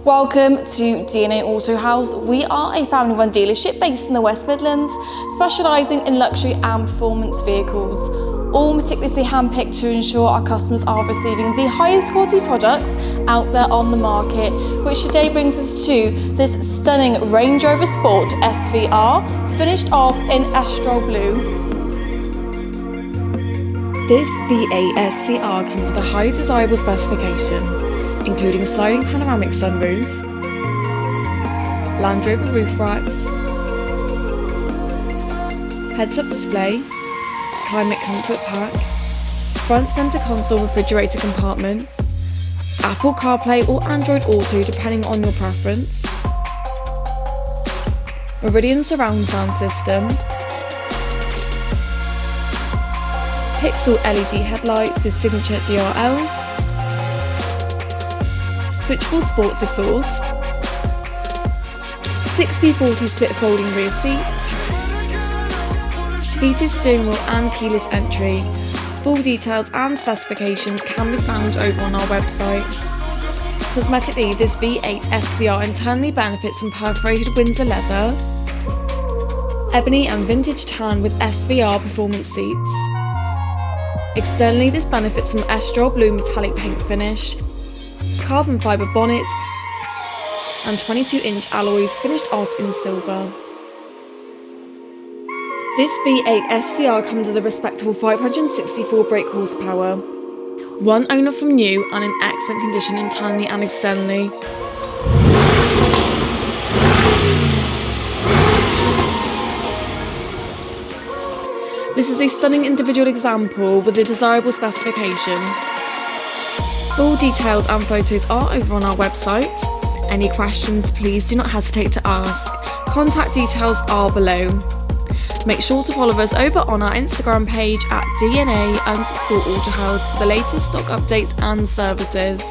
Welcome to DNA Auto House. We are a family-run dealership based in the West Midlands, specialising in luxury and performance vehicles, all meticulously handpicked to ensure our customers are receiving the highest quality products out there on the market, which today brings us to this stunning Range Rover Sport SVR, finished off in Estoril Blue. This V8 SVR comes with a highly desirable specification, including sliding panoramic sunroof, Land Rover roof racks, heads-up display, climate comfort pack, front centre console refrigerator compartment, Apple CarPlay or Android Auto depending on your preference, Meridian surround sound system, Pixel LED headlights with signature DRLs, switchable sports exhaust, 60/40 split folding rear seats, heated steering wheel and keyless entry. Full details and specifications can be found over on our website. Cosmetically, this V8 SVR internally benefits from Perforated Windsor Leather, Ebony and Vintage Tan with SVR Performance Seats. Externally, this benefits from Estoril Blue Metallic paint finish, carbon fibre bonnet and 22-inch alloys finished off in silver. This V8 SVR comes with a respectable 564 brake horsepower, one owner from new and in excellent condition internally and externally. This is a stunning individual example with a desirable specification. Full details and photos are over on our website. Any questions, please do not hesitate to ask. Contact details are below. Make sure to follow us over on our Instagram page at DNA_Autohouse for the latest stock updates and services.